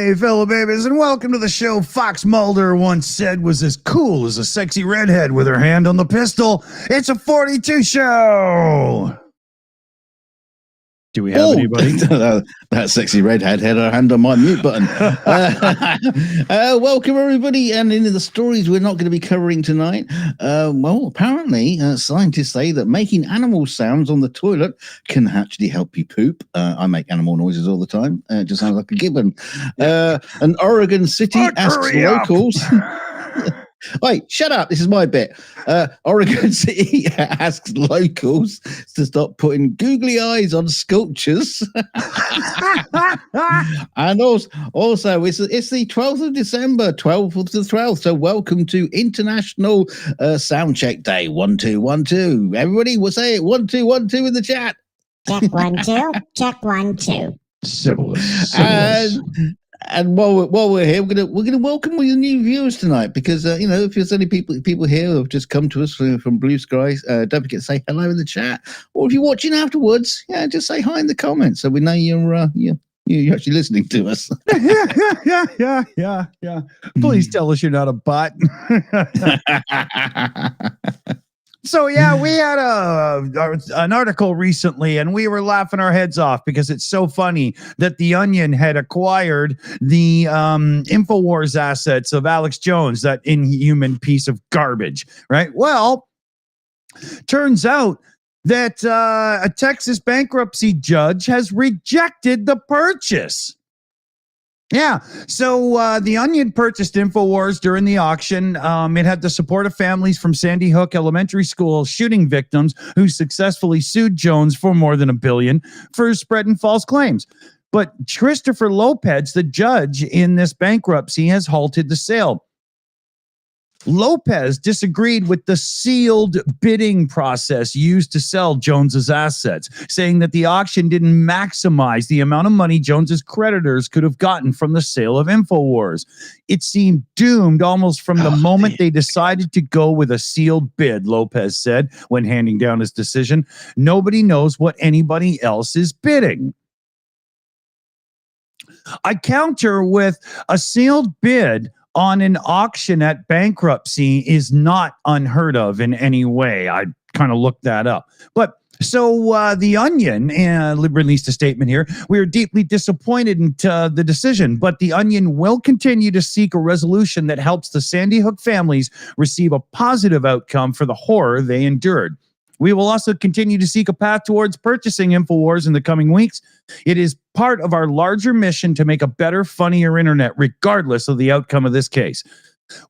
Hey, fellow babies, and welcome to the show Fox Mulder once said was as cool as a sexy redhead with her hand on the pistol. It's a 42 show. Do we have anybody? That sexy redhead had her hand on my mute button. Welcome, everybody. And in the stories we're not going to be covering tonight, apparently scientists say that making animal sounds on the toilet can actually help you poop. I make animal noises all the time. It just sounds like a gibbon. An Oregon city asks locals... Wait, shut up. This is my bit. Oregon City asks locals to stop putting googly eyes on sculptures. And also it's the 12th of December, 12th of the 12th. So welcome to International Sound Check Day. 1 2 1 2. Everybody will say it. 1 2 1 2 in the chat. Check 1 2. Check 1 2. Syphilis. And while we're here, we're gonna welcome all your new viewers tonight because if there's any people here who have just come to us from Blue Skies, don't forget to say hello in the chat, or if you're watching afterwards, just say hi in the comments so we know you're actually listening to us. Yeah. Please tell us you're not a bot. So, we had an article recently, and we were laughing our heads off because it's so funny that The Onion had acquired the Infowars assets of Alex Jones, that inhuman piece of garbage, right? Well, turns out that a Texas bankruptcy judge has rejected the purchase. Yeah, so The Onion purchased Infowars during the auction. It had the support of families from Sandy Hook Elementary School shooting victims who successfully sued Jones for more than $1 billion for spreading false claims. But Christopher Lopez, the judge in this bankruptcy, has halted the sale. Lopez disagreed with the sealed bidding process used to sell Jones's assets, saying that the auction didn't maximize the amount of money Jones's creditors could have gotten from the sale of Infowars. It seemed doomed almost from the moment they decided to go with a sealed bid, Lopez said when handing down his decision. Nobody knows what anybody else is bidding. I counter with a sealed bid on an auction at bankruptcy is not unheard of in any way. I kind of looked that up. But so The Onion released a statement here. We are deeply disappointed in the decision, but The Onion will continue to seek a resolution that helps the Sandy Hook families receive a positive outcome for the horror they endured. We will also continue to seek a path towards purchasing Infowars in the coming weeks. It is part of our larger mission to make a better, funnier internet, regardless of the outcome of this case.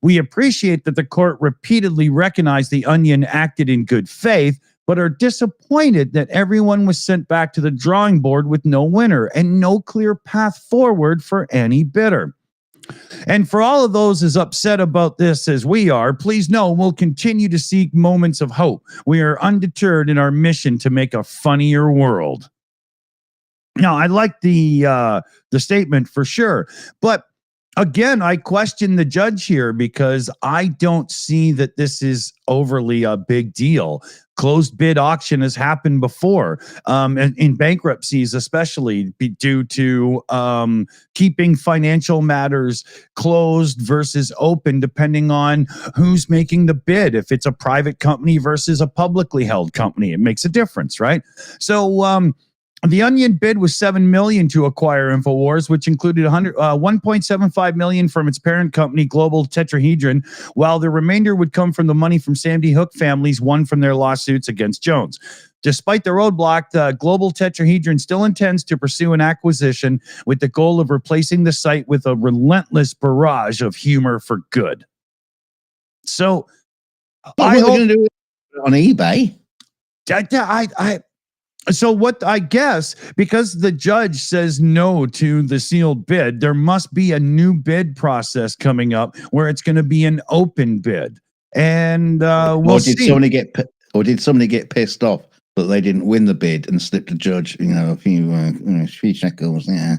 We appreciate that the court repeatedly recognized The Onion acted in good faith, but are disappointed that everyone was sent back to the drawing board with no winner and no clear path forward for any bidder. And for all of those as upset about this as we are, please know we'll continue to seek moments of hope. We are undeterred in our mission to make a funnier world. Now, I like the statement for sure, but again, I question the judge here because I don't see that this is overly a big deal. Closed bid auction has happened before, in bankruptcies, especially due to keeping financial matters closed versus open, depending on who's making the bid. If it's a private company versus a publicly held company, it makes a difference, right? So, The Onion bid was $7 million to acquire Infowars, which included $1.75 million from its parent company, Global Tetrahedron, while the remainder would come from the money from Sandy Hook families won from their lawsuits against Jones. Despite the roadblock, the Global Tetrahedron still intends to pursue an acquisition with the goal of replacing the site with a relentless barrage of humor for good. So, I hope going to do it on eBay. So what I guess, because the judge says no to the sealed bid, there must be a new bid process coming up where it's going to be an open bid. And we'll see. Did somebody get pissed off that they didn't win the bid and slipped the judge, a few shekels? Yeah.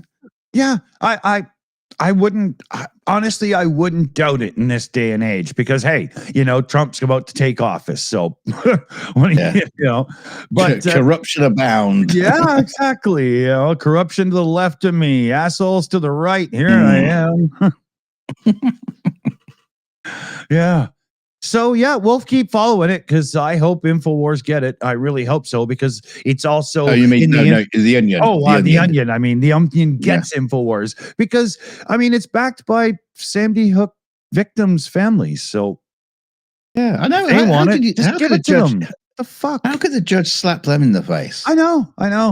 Yeah, I wouldn't. honestly, I wouldn't doubt it in this day and age because, hey, Trump's about to take office. So, Yeah. but Corruption abound. yeah, exactly. Corruption to the left of me, assholes to the right. Here I am. Yeah. So yeah, we'll keep following it because I hope Infowars get it. I really hope so because it's also. Oh, you mean the Onion? Oh, the Onion. I mean, the Onion gets Infowars because it's backed by Sandy Hook victims' families. So yeah, I know. They want it. Just give it to them. The fuck? How could the judge slap them in the face? I know.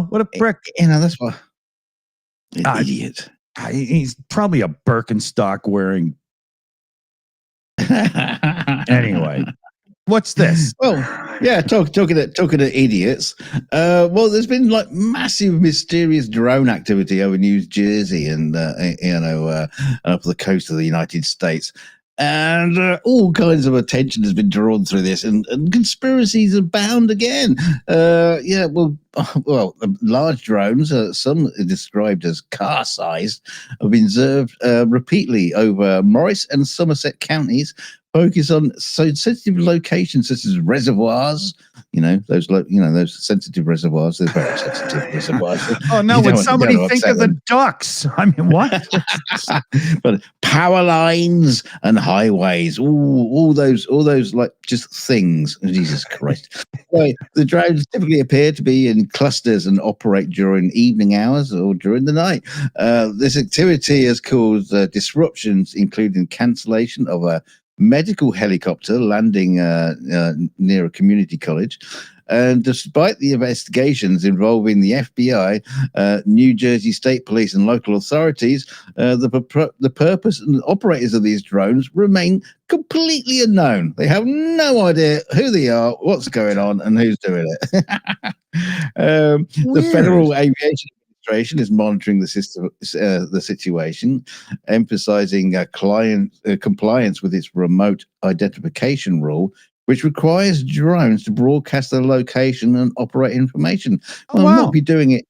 What a prick. That's what. Idiot. He's probably a Birkenstock wearing. Anyway, what's this? Well, yeah, talking to idiots. Well, there's been like massive mysterious drone activity over New Jersey and up the coast of the United States, and all kinds of attention has been drawn through this, and conspiracies abound again. Large drones, some described as car-sized, have been observed repeatedly over Morris and Somerset counties. Focus on sensitive locations such as reservoirs. Those sensitive reservoirs. They're very sensitive reservoirs. Oh no! When somebody think of the ducks, I mean, what? But power lines and highways, all those like just things. Jesus Christ! So the drones typically appear to be in clusters and operate during evening hours or during the night. This activity has caused disruptions, including cancellation of a medical helicopter landing near a community college. And despite the investigations involving the FBI, New Jersey State Police, and local authorities, the purpose and operators of these drones remain completely unknown. They have no idea who they are, what's going on, and who's doing it. The Federal Aviation Administration is monitoring the situation, emphasizing compliance with its remote identification rule, which requires drones to broadcast their location and operate information. Not be doing it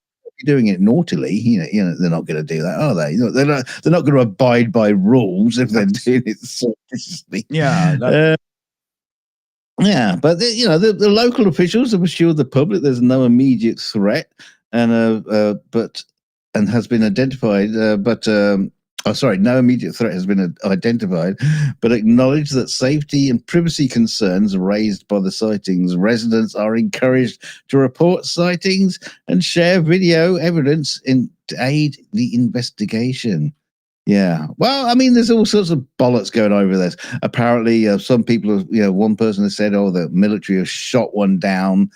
naughtily. They're not going to do that, are they? They're not going to abide by rules if they're doing it surreptitiously. Yeah. Yeah, but the local officials have assured the public there's no immediate threat, and has been identified. No immediate threat has been identified, but acknowledge that safety and privacy concerns raised by the sightings. Residents are encouraged to report sightings and share video evidence to aid the investigation. Yeah. Well, there's all sorts of bollocks going over this. Apparently, some people, one person has said, the military has shot one down,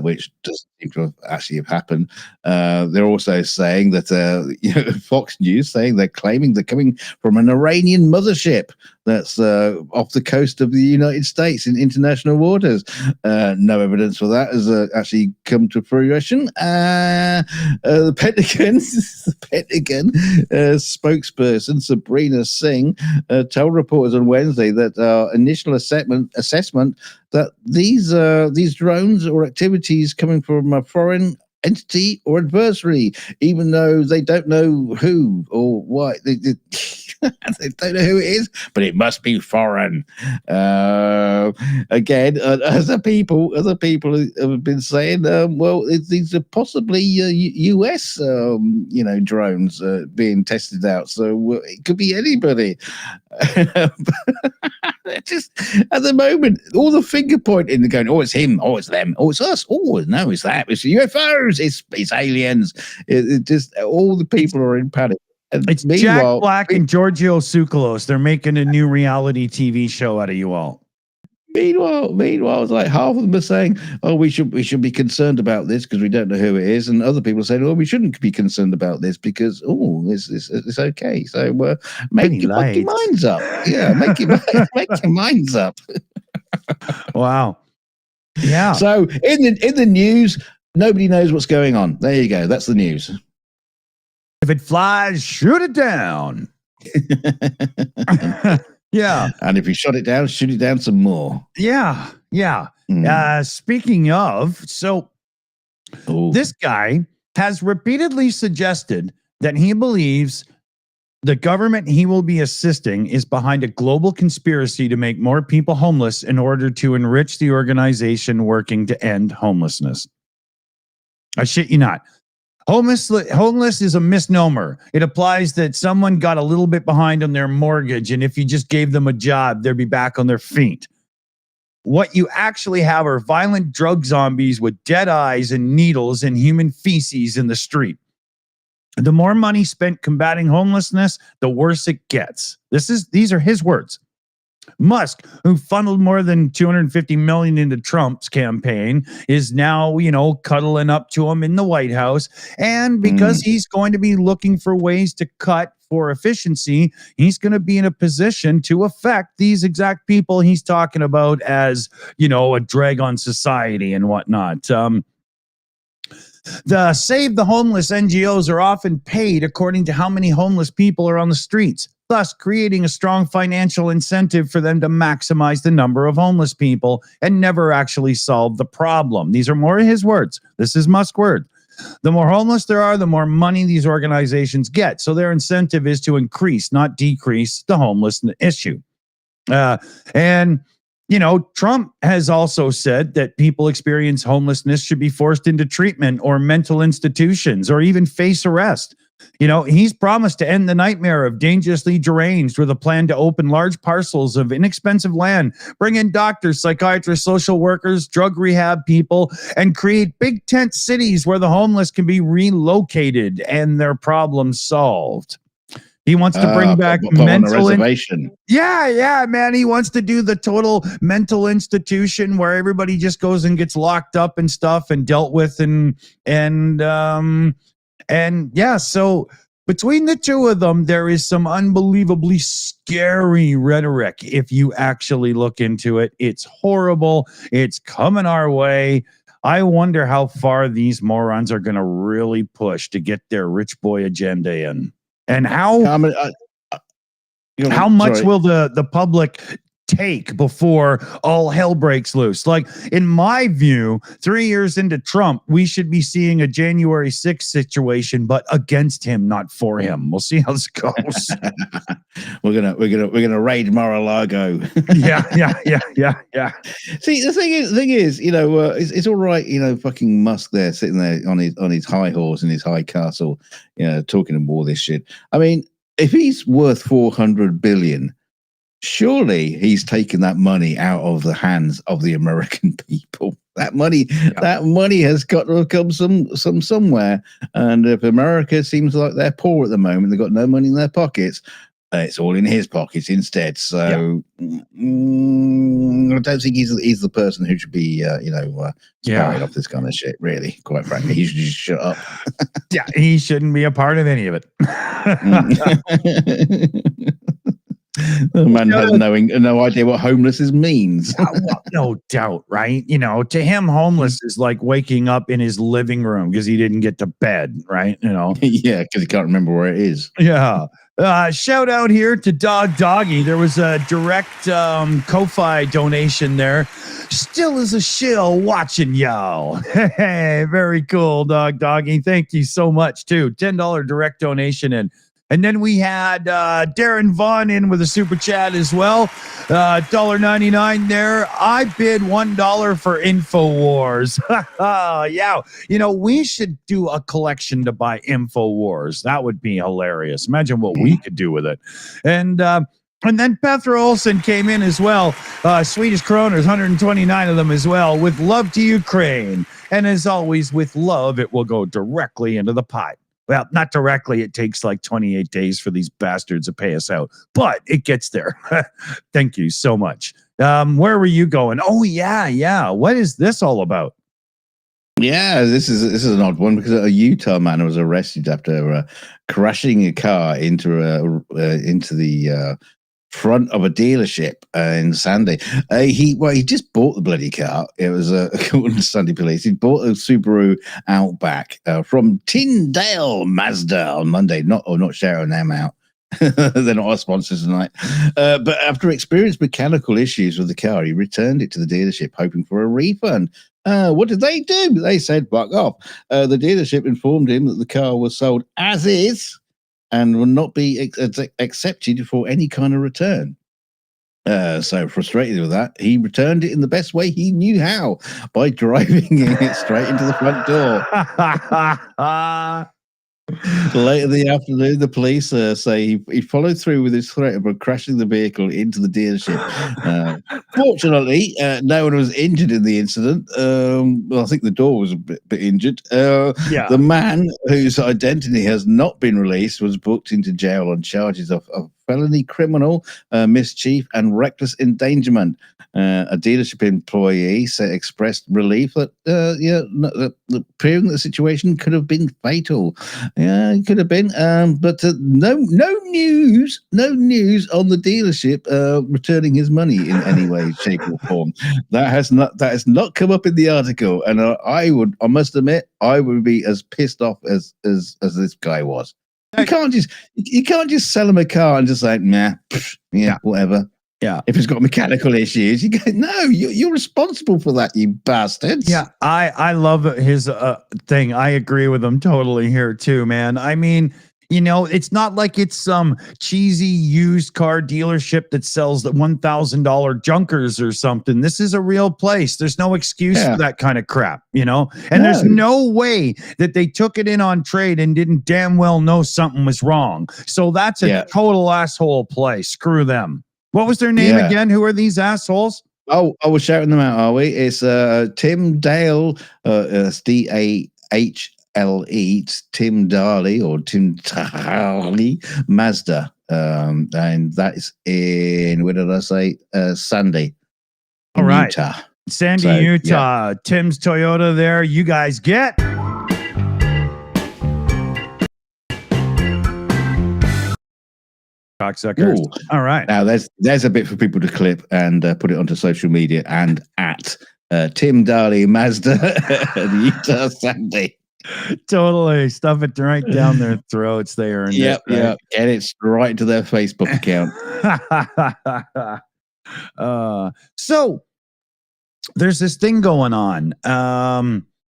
which doesn't seem to have happened. They're also saying that Fox News saying they're claiming they're coming from an Iranian mothership that's off the coast of the United States in international waters. No evidence for that has actually come to fruition. The Pentagon spokesperson Sabrina Singh told reporters on Wednesday that our initial assessment that these drones or activities coming from a foreign entity or adversary, even though they don't know who or what. They don't know who it is, but it must be foreign. Again, other people have been saying, these are possibly US, drones being tested out. So it could be anybody. Just at the moment, all the finger pointing and going, it's him, it's them, it's us, no, it's that, it's UFOs, it's aliens. It just all the people are in panic. And it's Jack Black and Giorgio Tsoukalos. They're making a new reality TV show out of you all. Meanwhile, it's like half of them are saying, we should be concerned about this because we don't know who it is, and other people are saying, we shouldn't be concerned about this because it's okay. So make your minds up. Yeah, make your minds up. Wow. Yeah. So in the news, nobody knows what's going on. There you go. That's the news. If it flies, shoot it down. Yeah. And if you shoot it down some more. Yeah. Speaking of, this guy has repeatedly suggested that he believes The government he will be assisting is behind a global conspiracy to make more people homeless in order to enrich the organization working to end homelessness. I shit you not. Homeless is a misnomer. It applies that someone got a little bit behind on their mortgage, and if you just gave them a job, they'd be back on their feet. What you actually have are violent drug zombies with dead eyes and needles and human feces in the street. The more money spent combating homelessness, the worse it gets. These are his words. Musk, who funneled more than $250 million into Trump's campaign, is now, cuddling up to him in the White House. And because he's going to be looking for ways to cut for efficiency, he's going to be in a position to affect these exact people he's talking about as, a drag on society and whatnot. The Save the Homeless NGOs are often paid according to how many homeless people are on the streets, thus creating a strong financial incentive for them to maximize the number of homeless people and never actually solve the problem. These are more his words. This is Musk's word. The more homeless there are, the more money these organizations get. So their incentive is to increase, not decrease, the homelessness issue. Trump has also said that people experience homelessness should be forced into treatment or mental institutions or even face arrest. He's promised to end the nightmare of dangerously deranged with a plan to open large parcels of inexpensive land, bring in doctors, psychiatrists, social workers, drug rehab people, and create big tent cities where the homeless can be relocated and their problems solved. He wants to bring back mental reservation. Yeah, man. He wants to do the total mental institution where everybody just goes and gets locked up and stuff and dealt with and yeah. So between the two of them, there is some unbelievably scary rhetoric. If you actually look into it, it's horrible. It's coming our way. I wonder how far these morons are going to really push to get their rich boy agenda in. And how much will the public take before all hell breaks loose? Like, in my view, 3 years into Trump, we should be seeing a January 6th situation, but against him, not for him. We'll see how this goes. We're gonna raid Mar-a-Lago. Yeah. See, the thing is, it's all right, fucking Musk there sitting there on his high horse in his high castle, talking about all this shit. I mean, if he's worth 400 billion, surely he's taken that money out of the hands of the American people. That money has got to have come somewhere. And if America seems like they're poor at the moment, they've got no money in their pockets, it's all in his pockets instead. So I don't think he's the person who should be, sparring off this kind of shit. Really, quite frankly, he should just shut up. Yeah, he shouldn't be a part of any of it. The man has no idea what homelessness means. Well, no doubt, right? To him, homeless is like waking up in his living room because he didn't get to bed, right? Yeah, because he can't remember where it is. Yeah. Shout out here to Doggy. There was a direct Ko-Fi donation there. Still is a shill watching y'all. Hey, very cool, Doggy. Thank you so much, too. $10 direct donation. And then we had Darren Vaughn in with a super chat as well. $1.99 there. I bid $1 for Infowars. Yeah. We should do a collection to buy Infowars. That would be hilarious. Imagine what we could do with it. And then Petra Olsen came in as well. Swedish kroners, 129 of them as well, with love to Ukraine. And as always, with love, it will go directly into the pipe. Well, not directly. It takes like 28 days for these bastards to pay us out, but it gets there. Thank you so much. Where were you going? Oh, yeah. What is this all about? Yeah, this is an odd one because a Utah man was arrested after crashing a car into the front of a dealership in Sandy. He just bought the bloody car. It was according to Sandy police. He bought a Subaru Outback from Tyndale Mazda on Monday. Not shouting them out. They're not our sponsors tonight. But after experiencing mechanical issues with the car, he returned it to the dealership hoping for a refund. What did they do? They said, "Fuck off." The dealership informed him that the car was sold as is, and will not be accepted for any kind of return. So frustrated with that, he returned it in the best way he knew how, by driving it straight into the front door. Later in the afternoon, the police say he followed through with his threat of crashing the vehicle into the dealership. Fortunately, no one was injured in the incident. Well, I think the door was a bit injured. The man, whose identity has not been released, was booked into jail on charges of felony criminal mischief and reckless endangerment. A dealership employee expressed relief that appearing that the situation could have been fatal. Yeah, it could have been, but no news on the dealership returning his money in any way, shape, or form. That has not come up in the article, and I must admit, I would be as pissed off as this guy was. You can't just sell him a car and just say, nah, whatever. Yeah. If it's got mechanical issues, you go, no, you're responsible for that, you bastards. Yeah, I love his thing. I agree with him totally here too, man. I mean, it's not like it's some cheesy used car dealership that sells the $1,000 junkers or something. This is a real place. There's no excuse for that kind of crap, And there's no way that they took it in on trade and didn't damn well know something was wrong. So that's a total asshole place. Screw them. What was their name again? Who are these assholes? Oh, we're shouting them out, are we? It's Tim Dale, DAHLE, Tim Darley or Tim Darley Mazda. And that is in, where did I say? Sandy. All right. Utah. Sandy, Utah. Yeah. Tim's Toyota there. You guys get. Cocksuckers. All right. Now there's a bit for people to clip and put it onto social media and at Tim Darley Mazda and Utah Sandy. Totally. Stuff it right down their throats. They earned it. Right? Yeah. And it's right to their Facebook account. So there's this thing going on.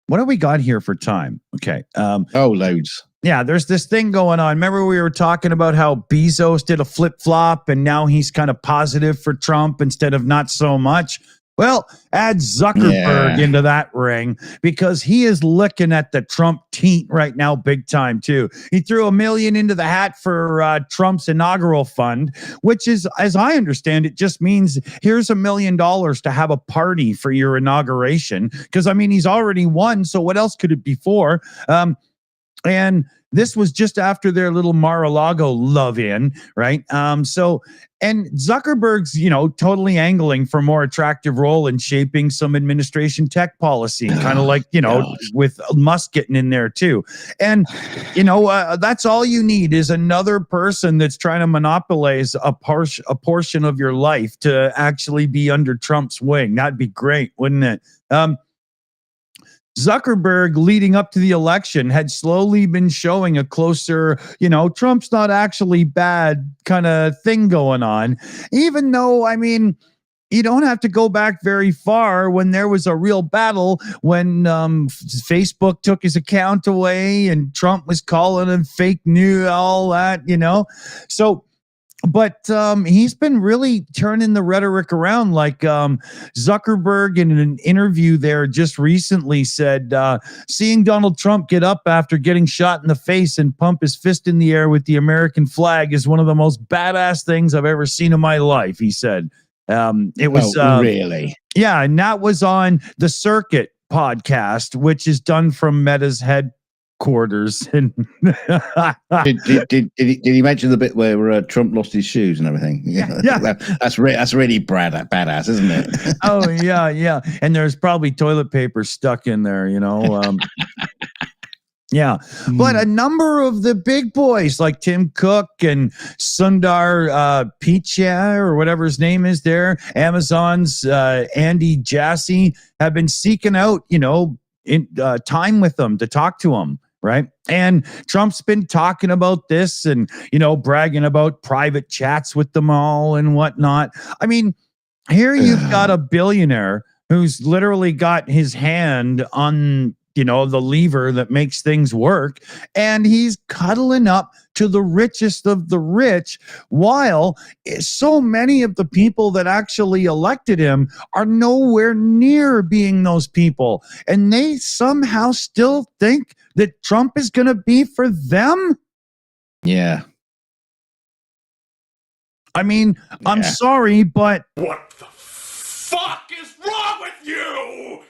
What do we got here for time? Okay. Loads. Yeah, there's this thing going on. Remember we were talking about how Bezos did a flip-flop and now he's kind of positive for Trump instead of not so much? Well, add Zuckerberg into that ring because he is looking at the Trump teat right now big time too. He threw $1 million into the hat for Trump's inaugural fund, which is, as I understand it, just means here's $1 million to have a party for your inauguration. Because, I mean, he's already won, so what else could it be for? And this was just after their little Mar-a-Lago love-in, right? And Zuckerberg's, totally angling for more attractive role in shaping some administration tech policy, kind of like, with Musk getting in there too. And, that's all you need is another person that's trying to monopolize a portion of your life to actually be under Trump's wing. That'd be great, wouldn't it? Zuckerberg, leading up to the election, had slowly been showing a closer, Trump's not actually bad kind of thing going on. Even though, I mean, you don't have to go back very far when there was a real battle when Facebook took his account away and Trump was calling him fake news, all that, So, but he's been really turning the rhetoric around. Like Zuckerberg in an interview there just recently said, seeing Donald Trump get up after getting shot in the face and pump his fist in the air with the American flag is one of the most badass things I've ever seen in my life, he said. It was really? Yeah, and that was on the Circuit podcast, which is done from Meta's headquarters. And did he mention the bit where Trump lost his shoes and everything? Yeah. That's really badass, isn't it? Oh yeah. And there's probably toilet paper stuck in there, Yeah, but a number of the big boys like Tim Cook and Sundar Pichai or whatever his name is there, Amazon's Andy Jassy, have been seeking out, time with them to talk to them. Right. And Trump's been talking about this and, bragging about private chats with them all and whatnot. I mean, here you've got a billionaire who's literally got his hand on, the lever that makes things work. And he's cuddling up to the richest of the rich, while so many of the people that actually elected him are nowhere near being those people. And they somehow still think that Trump is going to be for them. Yeah. I mean, I'm sorry, but what the fuck is wrong with you?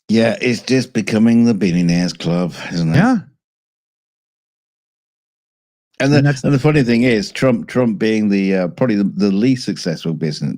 Yeah, it's just becoming the Billionaires Club, isn't it? yeah. And And the funny thing is, Trump being the probably the least successful business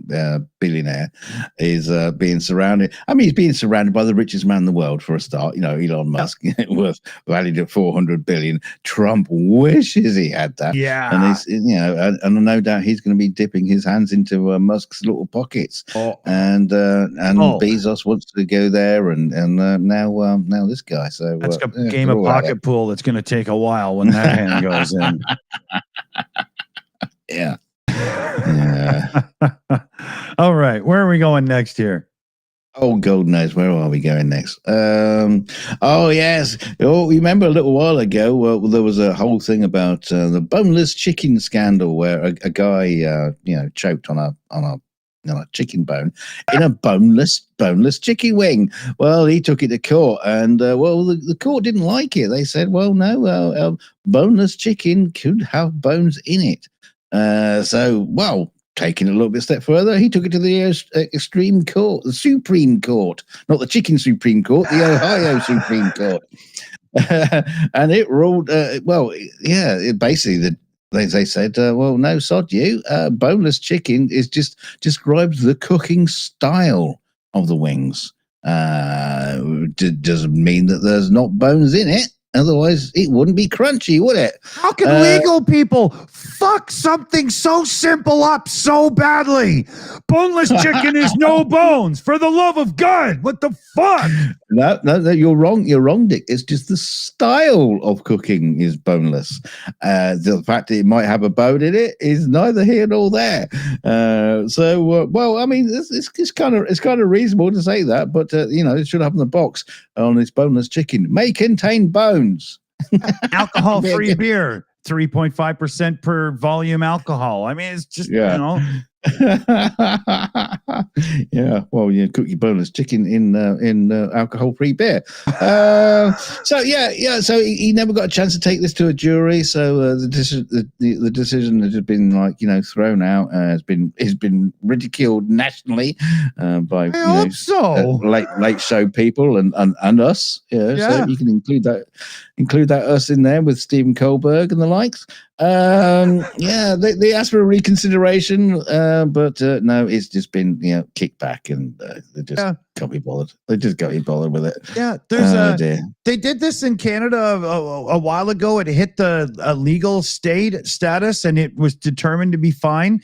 billionaire is being surrounded. I mean, he's being surrounded by the richest man in the world for a start. You know, Elon Musk, worth valued at $400 billion. Trump wishes he had that. Yeah. And he's, you know, and no doubt he's going to be dipping his hands into Musk's little pockets. And Bezos wants to go there, and now this guy. So that's a game of pocket pool that's going to take a while when that hand goes in. Yeah. All right, where are we going next here? Oh, God knows, where are we going next? Oh, yes. Oh, remember a little while ago, there was a whole thing about the boneless chicken scandal, where a guy, choked on a chicken bone in a boneless chicken wing. Well, he took it to court, and the court didn't like it. They said, well, no, boneless chicken could have bones in it. Taking it a little bit step further, he took it to the extreme court, the Supreme Court, not the chicken Supreme Court, the Ohio Supreme Court. And it ruled, basically they said, well, no, sod you. Boneless chicken is just describes the cooking style of the wings. Doesn't mean that there's not bones in it. Otherwise, it wouldn't be crunchy, would it? How can legal people fuck something so simple up so badly? Boneless chicken is no bones. For the love of God, what the fuck? No, you're wrong. You're wrong, Dick. It's just the style of cooking is boneless. The fact that it might have a bone in it is neither here nor there. I mean, it's kind of reasonable to say that, but it should have in the box on this boneless chicken may contain bones. Alcohol-free beer, 3.5% per volume alcohol. I mean, it's just cook your boneless chicken in alcohol-free beer. So he never got a chance to take this to a jury. So the decision has just been thrown out. Has been ridiculed nationally by late show people and us. So you can include that us in there with Stephen Colbert and the likes. They asked for a reconsideration, but no, it's just been kicked back, and they just can't be bothered. They just can't be bothered with it. Yeah, they did this in Canada a while ago. It hit the legal state status, and it was determined to be fine.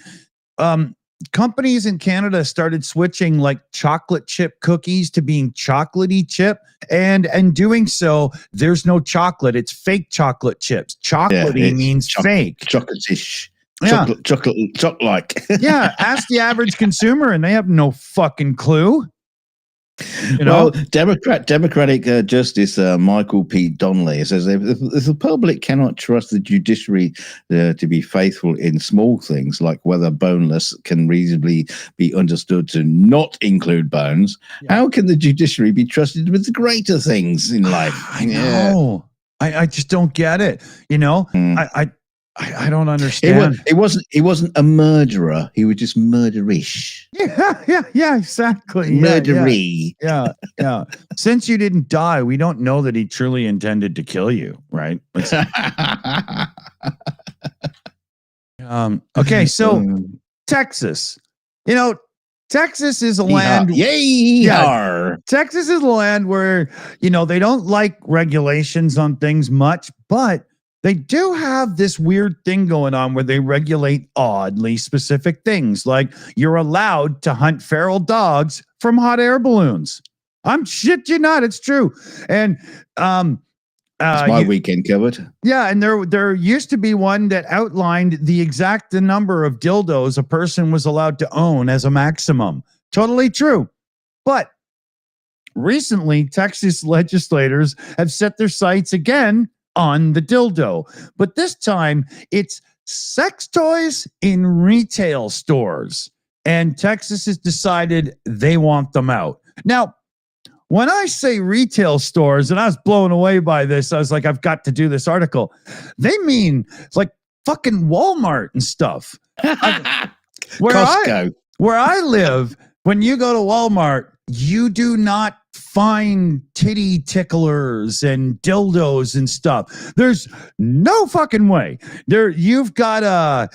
Companies in Canada started switching like chocolate chip cookies to being chocolatey chip, and doing so, there's no chocolate. It's fake chocolate chips. Chocolatey means fake. Chocolate-ish. Yeah. Chocolate-like. Yeah, ask the average consumer, and they have no fucking clue. Well, Democratic Justice Michael P. Donnelly says if the public cannot trust the judiciary to be faithful in small things like whether boneless can reasonably be understood to not include bones, how can the judiciary be trusted with the greater things in life? I know. I just don't get it. I don't understand. He wasn't a murderer. He was just murderish. Yeah, exactly. Murdery. Yeah. Since you didn't die, we don't know that he truly intended to kill you, right? Okay, so Texas. Texas is a land. Texas is a land where, they don't like regulations on things much, but they do have this weird thing going on where they regulate oddly specific things. Like you're allowed to hunt feral dogs from hot air balloons. I'm shit you not. It's true. And it's my weekend covered. Yeah, and there used to be one that outlined the exact number of dildos a person was allowed to own as a maximum. Totally true. But recently, Texas legislators have set their sights again on the dildo. But this time it's sex toys in retail stores. And Texas has decided they want them out. Now, when I say retail stores, and I was blown away by this, I was like, I've got to do this article. They mean like fucking Walmart and stuff. Costco. Where I live, when you go to Walmart, you do not find titty ticklers and dildos and stuff. There's no fucking way. You've got a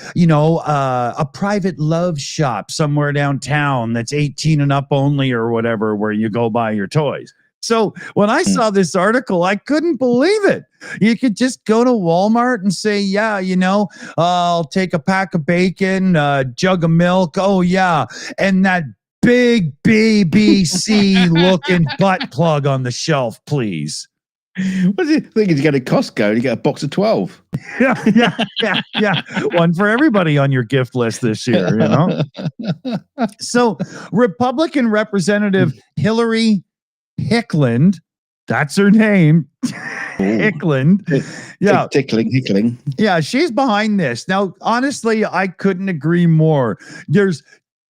private love shop somewhere downtown that's 18 and up only or whatever, where you go buy your toys. So when I saw this article, I couldn't believe it. You could just go to Walmart and say, yeah, I'll take a pack of bacon, a jug of milk. Oh, yeah. And that big BBC looking butt plug on the shelf, please. What do you think? You go to Costco and you get a box of 12. Yeah. One for everybody on your gift list this year, So Republican Representative Hillary Hickland, that's her name. Hickland. Yeah. Hickling. Yeah, she's behind this. Now, honestly, I couldn't agree more. There's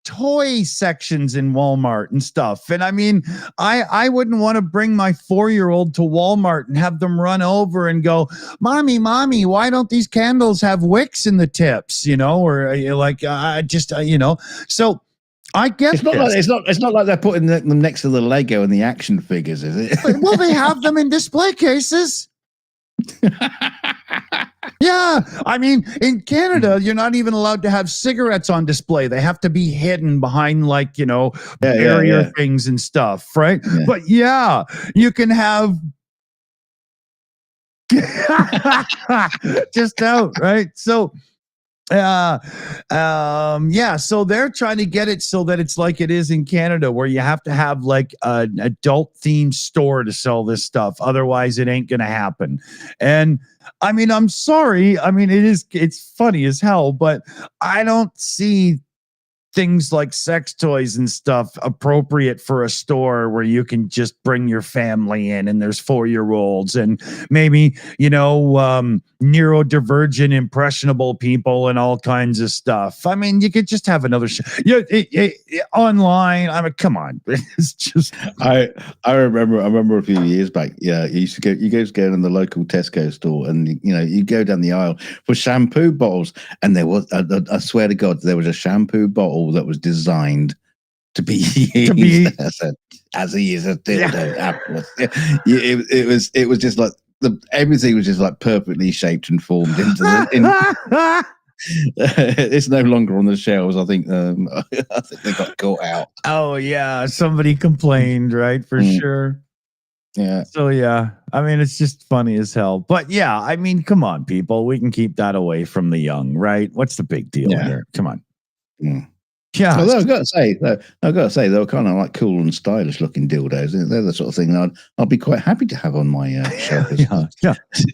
toy sections in Walmart and stuff. And I mean, I wouldn't want to bring my 4-year-old to Walmart and have them run over and go, Mommy, why don't these candles have wicks in the tips? Or so I get it's not like they're putting them next to the Lego and the action figures, is it? Well, they have them in display cases. Yeah, I mean, in Canada, you're not even allowed to have cigarettes on display. They have to be hidden behind, barrier things and stuff, right? Yeah. But yeah, you can have just out, right? So so they're trying to get it so that it's like it is in Canada, where you have to have like an adult themed store to sell this stuff. Otherwise it ain't gonna happen. And I mean, I'm sorry. I mean, it's funny as hell, but I don't see things like sex toys and stuff appropriate for a store where you can just bring your family in and there's 4-year-olds and maybe, neurodivergent, impressionable people and all kinds of stuff. I mean, you could just have another online. I mean, come on. It's just. I remember a few years back. Yeah, you guys go in the local Tesco store and, you go down the aisle for shampoo bottles. And there was, I swear to God, there was a shampoo bottle that was designed to be used as a dildo. Yeah. It was just like everything was just like perfectly shaped and formed into the. It's no longer on the shelves. I think they got caught out. Oh yeah, somebody complained, right? For sure. Yeah. So yeah, I mean, it's just funny as hell. But yeah, I mean, come on, people, we can keep that away from the young, right? What's the big deal here? Come on. Yeah. Although I've got to say, they were kind of like cool and stylish looking dildos. They're the sort of thing I'd be quite happy to have on my shelf.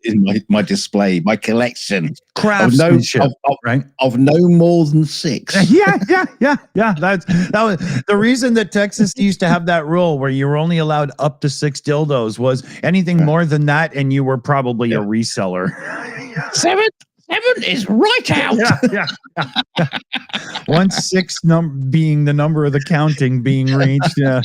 In my display, my collection. Craftsmanship, right? Of no more than 6. Yeah. That was the reason that Texas used to have that rule where you were only allowed up to 6 dildos. Was anything more than that, and you were probably a reseller. 7 is right out. Yeah. 6 being the number of the counting being reached. Yeah.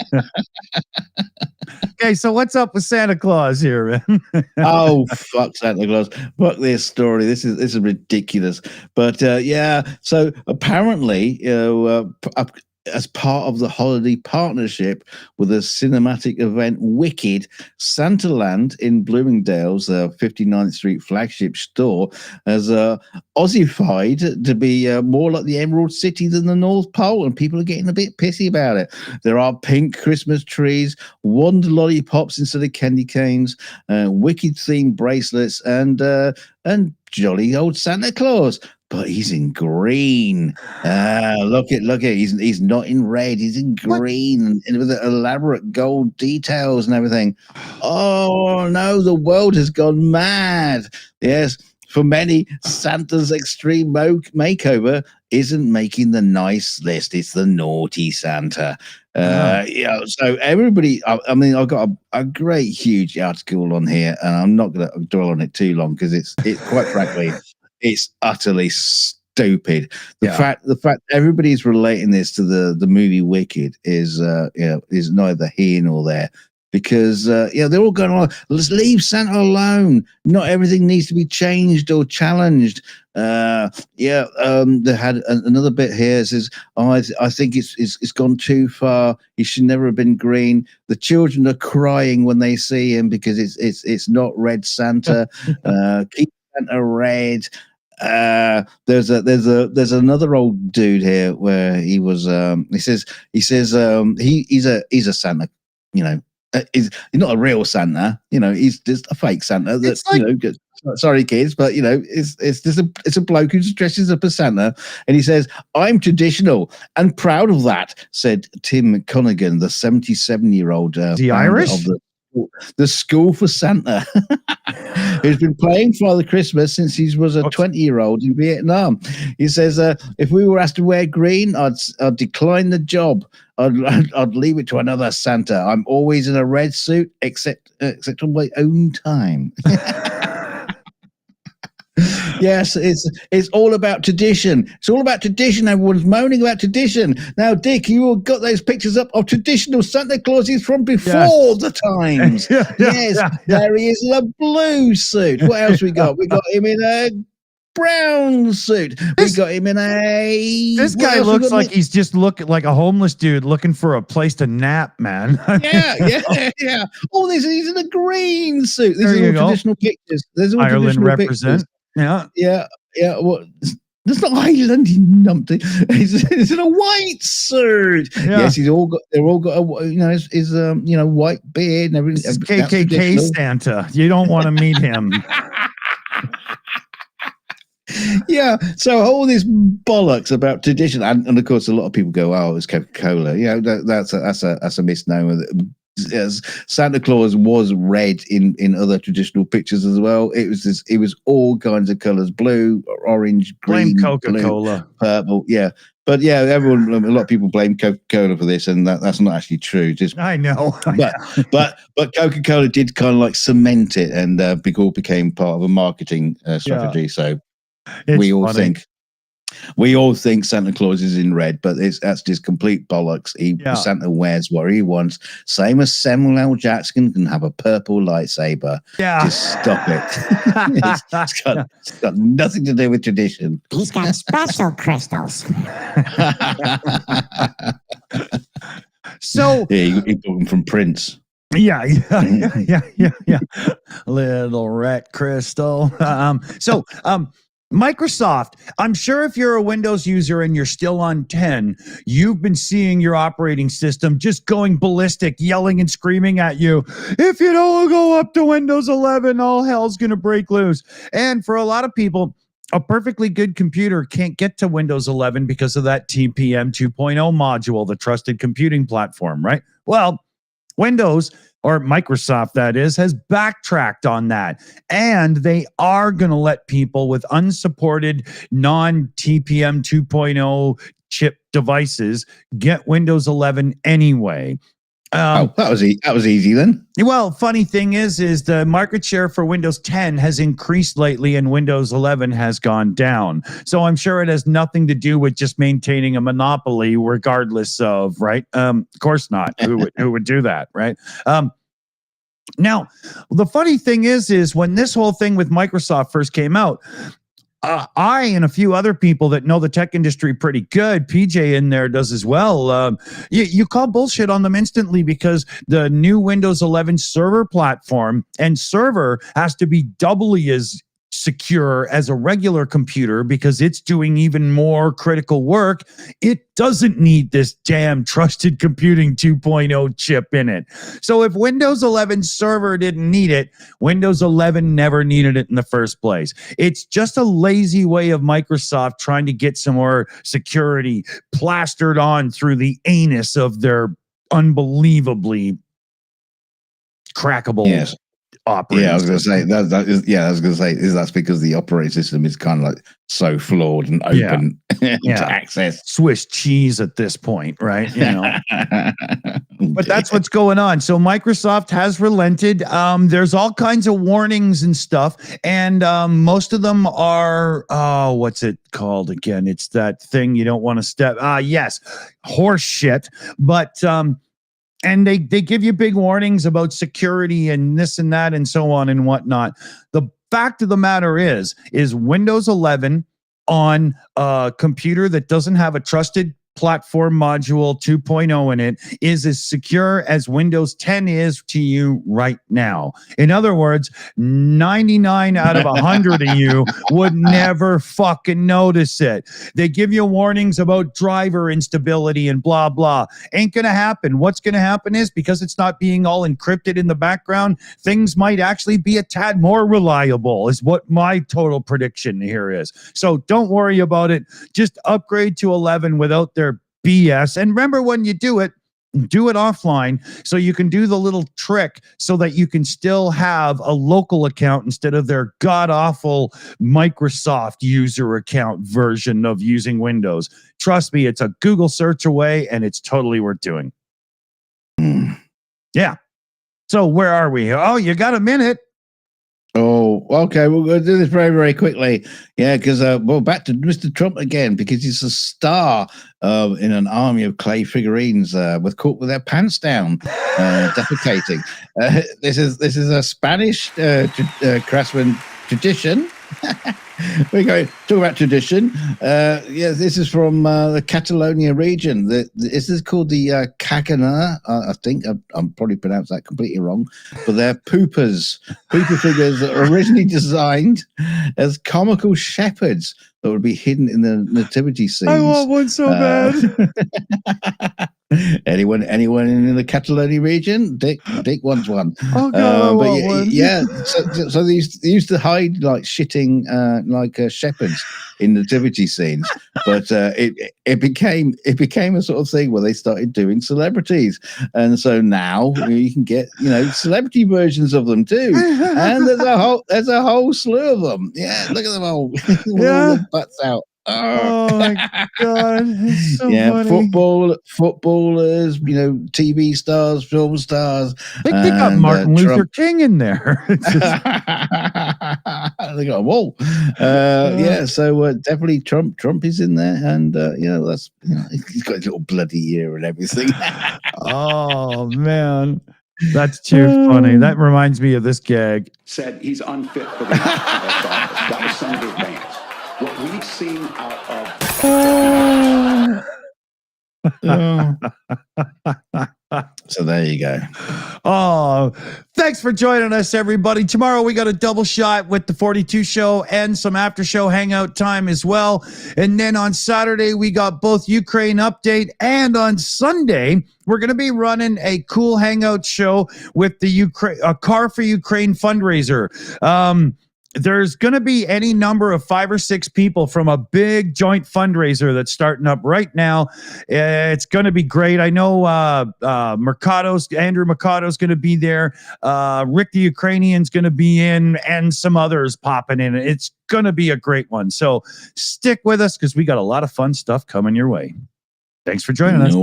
Okay, so what's up with Santa Claus here, man? Oh, fuck Santa Claus. Fuck this story. This is ridiculous. But so apparently, as part of the holiday partnership with the cinematic event Wicked, Santaland in Bloomingdale's 59th Street flagship store has Aussified to be more like the Emerald City than the North Pole, and people are getting a bit pissy about it. There are pink Christmas trees, wand lollipops instead of candy canes, Wicked-themed bracelets, and jolly old Santa Claus. But he's in green. Look at he's not in red. He's in green and with elaborate gold details and everything. Oh no, the world has gone mad. Yes, For many, Santa's extreme makeover isn't making the nice list. It's the naughty Santa. So everybody, I mean, I've got a great, huge article on here, and I'm not going to dwell on it too long because it's quite frankly, it's utterly stupid. The fact everybody's relating this to the movie Wicked is neither here nor there. Because they're all going on. Let's leave Santa alone. Not everything needs to be changed or challenged. They had another bit here. It says, I think it's gone too far. He should never have been green. The children are crying when they see him because it's not red Santa. Keep Santa red. There's another old dude here where he was. He says he's a Santa. He's not a real Santa, he's just a fake Santa. That sorry kids, but it's a bloke who just dresses up as Santa, and he says, "I'm traditional and proud of that," said Tim Connigan, the 77-year-old the Irish of the School for Santa, who's been playing Father Christmas since he was a 20-year-old in Vietnam. He says, if we were asked to wear green, I'd decline the job. I'd leave it to another Santa. I'm always in a red suit, except on my own time. Yes, it's all about tradition. It's all about tradition. Everyone's moaning about tradition. Now, Dick, you all got those pictures up of traditional Santa Clauses from before the times. There he is in a blue suit. What else we got? We got him in a brown suit. We got him in a... This guy looks like he's just looking like a homeless dude looking for a place to nap, man. Yeah. Oh, he's in a green suit. These are all traditional pictures. There's all Ireland represent. Pictures. Yeah. What? That's not Ireland, you numpty. He's in a white suit. Yeah. Yes, they're all got his white beard and everything. This is KKK Santa. You don't want to meet him. Yeah, so all this bollocks about tradition, and of course, a lot of people go, "Oh, it's Coca-Cola." That's a misnomer. Yes, Santa Claus was red in other traditional pictures as well. It was all kinds of colors: blue, orange, green, blame Coca-Cola, blue, purple. Yeah, but a lot of people blame Coca-Cola for this, and that's not actually true. I know, but Coca-Cola did kind of like cement it, and all became part of a marketing strategy. Yeah. So we all think Santa Claus is in red, but that's just complete bollocks. Santa wears what he wants. Same as Samuel L. Jackson can have a purple lightsaber. Yeah. Just stop it. It's got nothing to do with tradition. He's got special crystals. So he got them from Prince. Yeah. Little red crystal. Microsoft, I'm sure if you're a Windows user and you're still on 10, you've been seeing your operating system just going ballistic, yelling and screaming at you. If you don't go up to Windows 11, all hell's going to break loose. And for a lot of people, a perfectly good computer can't get to Windows 11 because of that TPM 2.0 module, the trusted computing platform, right? Well, Windows, or Microsoft that is, has backtracked on that. And they are going to let people with unsupported non-TPM 2.0 chip devices get Windows 11 anyway. That was easy then. Well, funny thing is the market share for Windows 10 has increased lately and Windows 11 has gone down. So I'm sure it has nothing to do with just maintaining a monopoly regardless of, right? Of course not. Who would do that, right? Now, the funny thing is when this whole thing with Microsoft first came out, I and a few other people that know the tech industry pretty good, PJ in there does as well, you call bullshit on them instantly because the new Windows 11 server platform and server has to be doubly as secure as a regular computer because it's doing even more critical work. It doesn't need this damn trusted computing 2.0 chip in it. So if Windows 11 server didn't need it, Windows 11 never needed it in the first place. It's just a lazy way of Microsoft trying to get some more security plastered on through the anus of their unbelievably crackable operating. Yeah, I was going to say that's because the operating system is kind of like so flawed and open to access. Swiss cheese at this point, right? You know. But that's what's going on. So Microsoft has relented. There's all kinds of warnings and stuff, and most of them are what's it called again? It's that thing you don't want to step. Yes, horse shit. But and they give you big warnings about security and this and that and so on and whatnot. The fact of the matter is Windows 11 on a computer that doesn't have a trusted platform module 2.0 in it is as secure as Windows 10 is to you right now. In other words, 99 out of 100 of you would never fucking notice it. They give you warnings about driver instability and blah, blah. Ain't going to happen. What's going to happen is because it's not being all encrypted in the background, things might actually be a tad more reliable is what my total prediction here is. So don't worry about it. Just upgrade to 11 without their BS. And remember, when you do it offline so you can do the little trick so that you can still have a local account instead of their god-awful Microsoft user account version of using Windows. Trust me, it's a Google search away and it's totally worth doing. Yeah. So where are we? Oh, you got a minute. Oh, okay. We're going to do this very, very quickly. Yeah, because, back to Mr. Trump again, because he's a star in an army of clay figurines with caught with their pants down, defecating. This is a Spanish craftsman tradition. We're going to talk about tradition. This is from the Catalonia region. This is called the Cagana. I think I'm probably pronounced that completely wrong, but they're pooper figures that were originally designed as comical shepherds that would be hidden in the nativity scenes. I want one so bad. Anyone in the Catalonia region? Dick wants one. Oh God, one. Yeah. So they used to hide like shitting like shepherds in nativity scenes, but it became a sort of thing where they started doing celebrities, and so now you can get celebrity versions of them too, and there's a whole slew of them. Yeah, look at them all with all the butts out. Oh my God! It's so funny. Footballers, TV stars, film stars. I think they got Martin Luther King in there. They got them all. So definitely Trump is in there, and that's he's got his little bloody ear and everything. Oh man, that's too funny. That reminds me of this gag. Said he's unfit for the office. That was Senator Vance. What we've seen out of So there you go. Oh, thanks for joining us, everybody. Tomorrow we got a double shot with the 42 show and some after show hangout time as well. And then on Saturday we got both Ukraine update, and on Sunday we're going to be running a cool hangout show with the Car for Ukraine fundraiser. There's going to be any number of 5 or 6 people from a big joint fundraiser that's starting up right now. It's going to be great. I know Andrew Mercado's going to be there. Rick the Ukrainian's going to be in, and some others popping in. It's going to be a great one. So stick with us because we got a lot of fun stuff coming your way. Thanks for joining us. I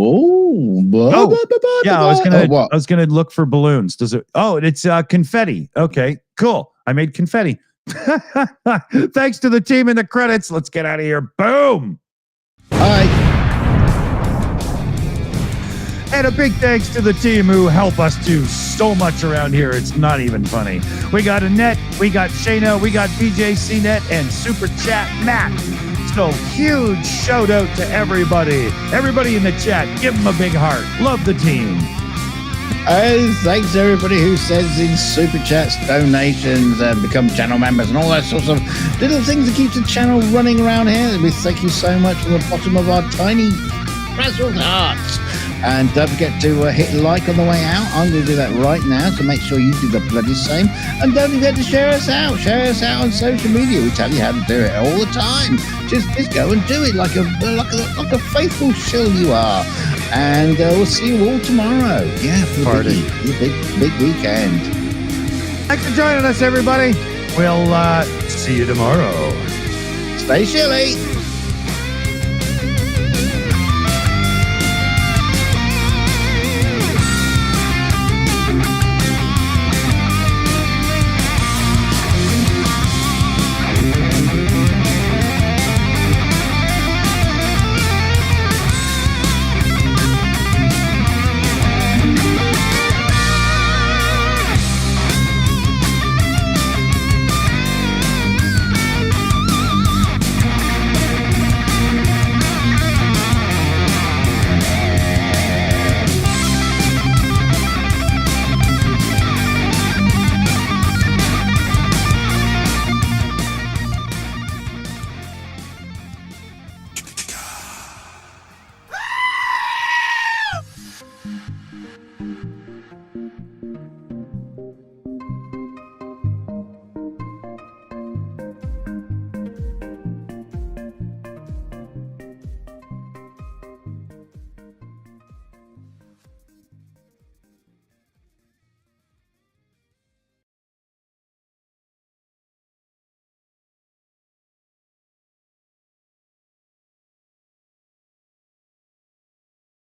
was gonna look for balloons. Does it? Oh, it's confetti. Okay, cool. I made confetti. Thanks to the team in the credits. Let's get out of here. Boom. Bye. And a big thanks to the team who help us do so much around here. It's not even funny. We got Annette, we got Shayna, we got BJ CNET, and Super Chat Matt. So huge shout out to everybody. Everybody in the chat, give them a big heart. Love the team. Thanks to everybody who sends in super chats, donations, and become channel members, and all that sorts of little things that keep the channel running around here. We thank you so much from the bottom of our tiny frazzled hearts. And don't forget to hit like on the way out. I'm going to do that right now, so make sure you do the bloody same. And don't forget to share us out. Share us out on social media. We tell you how to do it all the time. Just go and do it like a faithful shill you are. And we'll see you all tomorrow. Yeah, for the big weekend. Thanks for joining us, everybody. We'll see you tomorrow. Stay chilly.